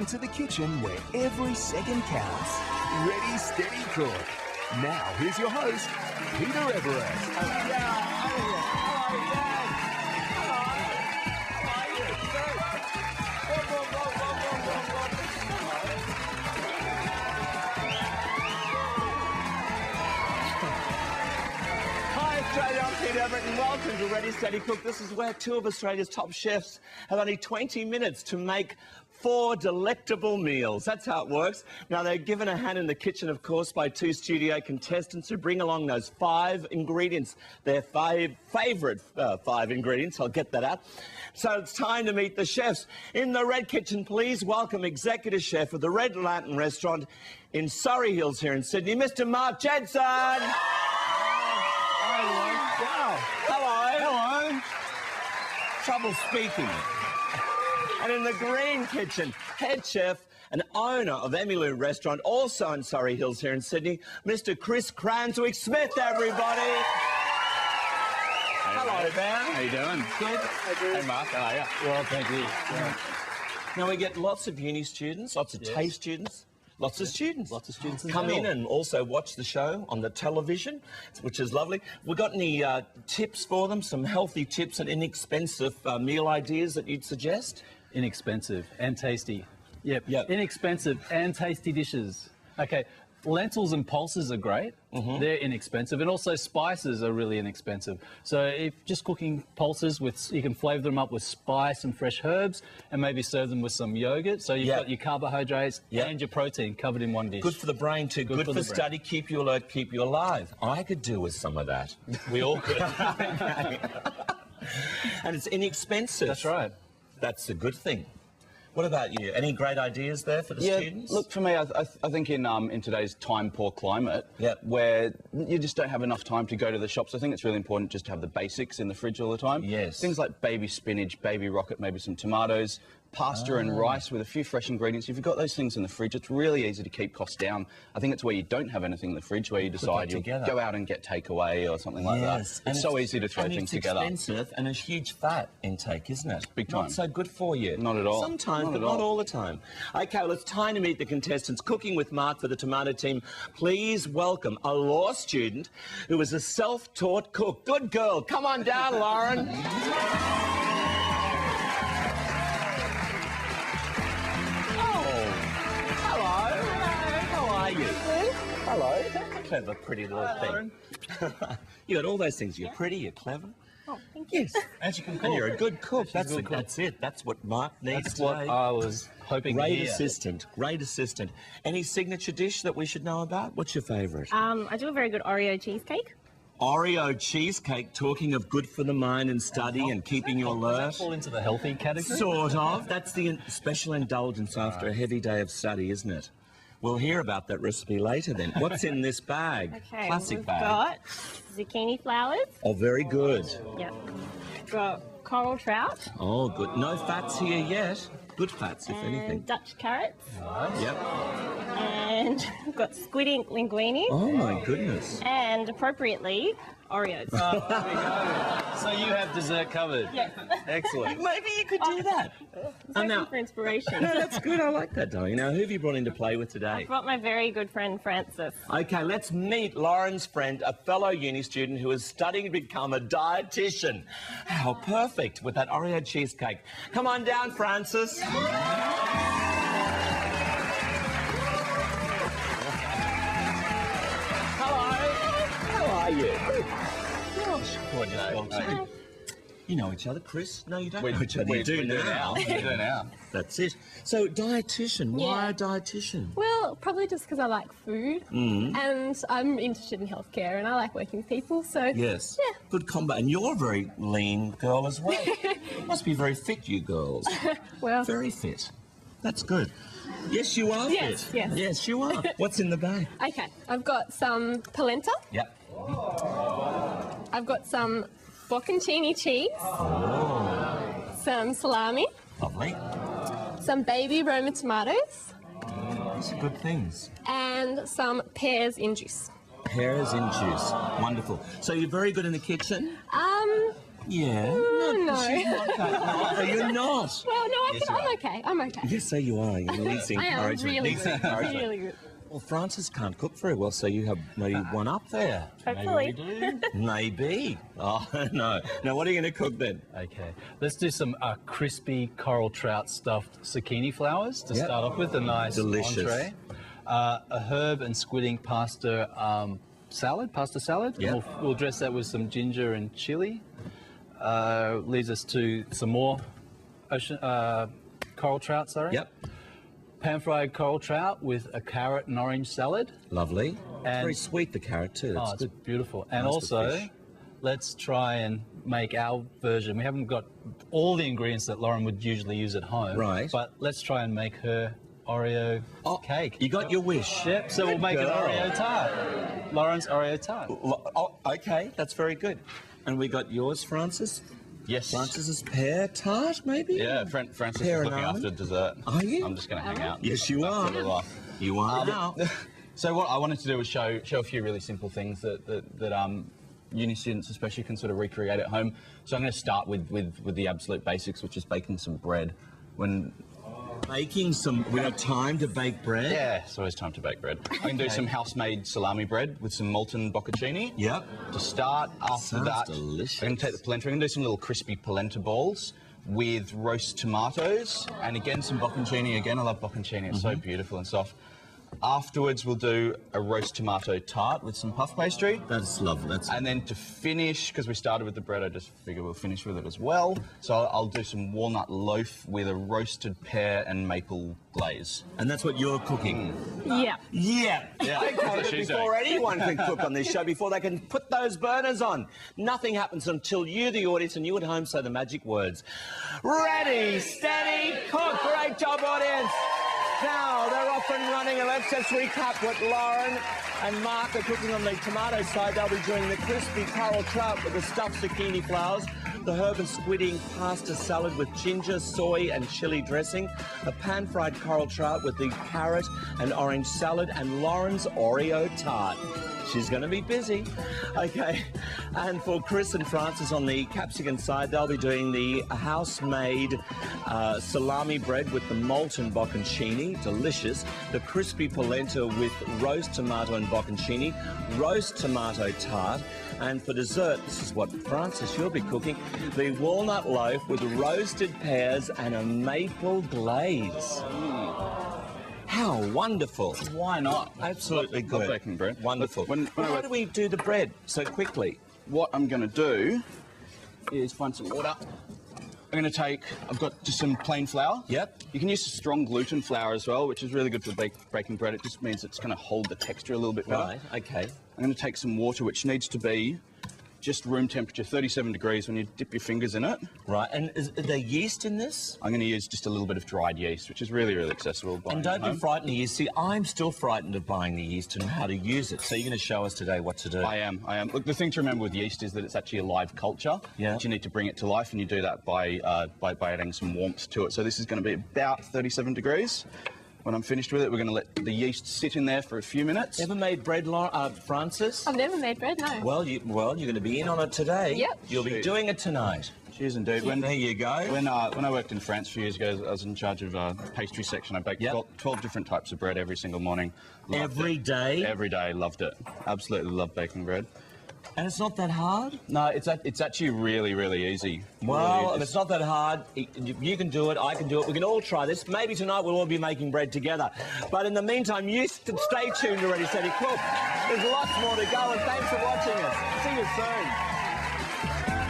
Welcome to the kitchen where every second counts. Ready, steady, cook. Now, here's your host, Peter Everett. Hi Australia, I'm Peter Everett and welcome to Ready Steady Cook. This is where two of Australia's top chefs have only 20 minutes to make 4 delectable meals. That's how it works. Now, they're given a hand in the kitchen, of course, by 2 studio contestants who bring along those 5 ingredients, their favourite 5 ingredients. I'll get that out. So it's time to meet the chefs. In the Red Kitchen, please welcome Executive Chef of the Red Lantern Restaurant in Surrey Hills here in Sydney, Mr. Mark Jensen. Hello. Trouble speaking. And in the Green Kitchen, head chef and owner of Emmylou Restaurant, also in Surrey Hills here in Sydney, Mr. Chris Cranswick-Smith, everybody. Hello, Ben. How you doing? Good. Hey, Mark. How are you? Well, thank you. Yeah. Now, we get lots of uni students, lots of TAFE students. Lots of students come in and also watch the show on the television, which is lovely. We got any tips for them? Some healthy tips and inexpensive meal ideas that you'd suggest? Inexpensive and tasty. Yep. Inexpensive and tasty dishes. Okay. Lentils and pulses are great. They're inexpensive, and also spices are really inexpensive. So if just cooking pulses you can flavour them up with spice and fresh herbs, and maybe serve them with some yogurt. So you've got your carbohydrates and your protein covered in one dish. Good for the brain too. Good for study. Keep you alert. Keep you alive. I could do with some of that. We all could. And it's inexpensive. That's right. That's a good thing. What about you? Any great ideas there for the students? Look, for me, I think in today's time-poor climate, where you just don't have enough time to go to the shops, I think it's really important just to have the basics in the fridge all the time. Yes. Things like baby spinach, baby rocket, maybe some tomatoes, pasta and rice with a few fresh ingredients. If you've got those things in the fridge, it's really easy to keep costs down. I think it's where you don't have anything in the fridge, where you decide you'll go out and get takeaway or something like that. It's so easy to throw things together. It's expensive and a huge fat intake, isn't it? Big time. Not so good for you. Not at all. Sometimes, but not all the time. Okay, well, it's time to meet the contestants. Cooking with Mark for the Tomato team. Please welcome a law student who is a self-taught cook. Good girl. Come on down, Lauren. Hello. Clever, pretty little thing. You got all those things. You're pretty, you're clever. Oh, thank you. Yes, and you can cook. And you're a good cook. That's it. That's what Mark needs That's today. what I was hoping to hear. Great assistant. Any signature dish that we should know about? What's your favourite? I do a very good Oreo cheesecake. Oreo cheesecake, talking of good for the mind and study and keeping you alert. Does that fall into the healthy category? Sort of. That's the special indulgence after a heavy day of study, isn't it? We'll hear about that recipe later then. What's in this bag? Okay, Classic bag. We've got zucchini flowers. Oh, very good. Yep. Got coral trout. Oh, good. No fats here yet. Good fats, if anything. And Dutch carrots. Yep. And we've got squid ink linguine. Oh, my goodness. And appropriately, Oreos. So you have dessert covered. Yes. Excellent. Maybe you could do that. Looking for inspiration. No, that's good. I like that, darling. Now, who have you brought in to play with today? I've brought my very good friend Francis. Okay, let's meet Lauren's friend, a fellow uni student who is studying to become a dietitian. How perfect with that Oreo cheesecake. Come on down, Francis. How are you? Gosh, gorgeous. You know each other, Chris? No, you don't know each other. You do now. We do now. That's it. So, dietitian. Why a dietitian? Well, probably just because I like food and I'm interested in healthcare and I like working with people, so... Yes. Yeah. Good combo. And you're a very lean girl as well. You must be very fit, you girls. Well... Very fit. That's good. Yes, you are Yes, fit. yes. Yes, you are. What's in the bag? Okay, I've got some polenta. Yep. I've got some bocconcini cheese. Some salami. Lovely. Some baby Roma tomatoes. These are good things. And some pears in juice. Pears in juice. Wonderful. So you're very good in the kitchen? Yeah. No. She's not that nice. So you're not. Well, no, I'm okay. I'm okay. Yes, so you are. You need the I am encouragement. really Needs the good. encouragement. Really good. Well, Francis can't cook very well, so you have maybe one up there. Hopefully. Maybe. Oh, no. Now, what are you going to cook then? Okay, let's do some crispy coral trout stuffed zucchini flowers to Yep. start off with. A nice Delicious. entree. A herb and squidding pasta salad. Yep. We'll dress that with some ginger and chili. Leads us to some more coral trout, sorry. Yep. Pan-fried coral trout with a carrot and orange salad. Lovely. And- Very sweet, the carrot, too. That's Oh, it's good. beautiful. And Nice with also, fish. let's try and make our version. We haven't got all the ingredients that Lauren would usually use at home. Right. But let's try and make her Oreo cake. You got your wish. Yep, so we'll make an girl. Oreo tart. Lauren's Oreo tart. Oh, okay. That's very good. And we got yours, Francis? Yes. Francis's pear tart, maybe? Yeah, Francis Pear is and looking almond? after dessert. Are you? I'm just going to hang out. Yes, you after are. a little while. You are now. So what I wanted to do was show a few really simple things that uni students especially can sort of recreate at home. So I'm going to start with the absolute basics, which is baking some bread. We have time to bake bread? Yeah, it's always time to bake bread. I can do some house-made salami bread with some molten bocconcini. Yep. To start, after Sounds that, delicious. I'm going to take the polenta. I'm going to do some little crispy polenta balls with roast tomatoes and again some bocconcini. Again, I love bocconcini. It's so beautiful and soft. Afterwards, we'll do a roast tomato tart with some puff pastry. That's lovely. And then to finish, because we started with the bread, I just figure we'll finish with it as well. So I'll do some walnut loaf with a roasted pear and maple glaze. And that's what you're cooking? Yeah. Yeah. Yeah, Okay, that's what but she's before doing. anyone can cook on this show, before they can put those burners on, nothing happens until you, the audience, and you at home say the magic words. Ready, steady, cook. Great job, audience. Now, they're off and running, and let's just recap what Lauren and Mark are cooking on the tomato side. They'll be doing the crispy coral trout with the stuffed zucchini flowers, the herb and squidding pasta salad with ginger, soy and chili dressing, a pan-fried coral trout with the carrot and orange salad, and Lauren's Oreo tart. She's going to be busy. Okay, and for Chris and Francis on the capsicum side, they'll be doing the house-made salami bread with the molten bocconcini, delicious, the crispy polenta with roast tomato and bocconcini, roast tomato tart, and for dessert, this is what Francis, you'll be cooking, the walnut loaf with roasted pears and a maple glaze. How wonderful. Why not? Absolutely Love good. baking bread. Wonderful. When I How work- do we do the bread so quickly? What I'm going to do is find some water. I'm going to take, I've got just some plain flour. Yep. You can use strong gluten flour as well, which is really good for baking bread. It just means it's going to hold the texture a little bit better. Right, okay. I'm going to take some water, which needs to be just room temperature, 37 degrees when you dip your fingers in it. Right, and is there yeast in this? I'm going to use just a little bit of dried yeast, which is really, really accessible. And don't be frightened of yeast. See, I'm still frightened of buying the yeast and how to use it. So you're going to show us today what to do. I am. Look, the thing to remember with yeast is that it's actually a live culture. Yeah. But you need to bring it to life, and you do that by adding some warmth to it. So this is going to be about 37 degrees. When I'm finished with it, we're going to let the yeast sit in there for a few minutes. Ever made bread, Francis? I've never made bread, no. Well, you're going to be in on it today. Yep. You'll be doing it tonight. Cheers, indeed. There you go. When I worked in France a few years ago, I was in charge of pastry section. I baked Yep. 12 different types of bread every single morning. Loved Every it. day? Every day, loved it. Absolutely loved baking bread. And it's not that hard? No, it's actually really, really easy. Well, Really, if it's not that hard, you can do it, I can do it, we can all try this. Maybe tonight we'll all be making bread together. But in the meantime, you stay tuned to Ready, Steady, Cook. There's lots more to go, and thanks for watching us. See you soon.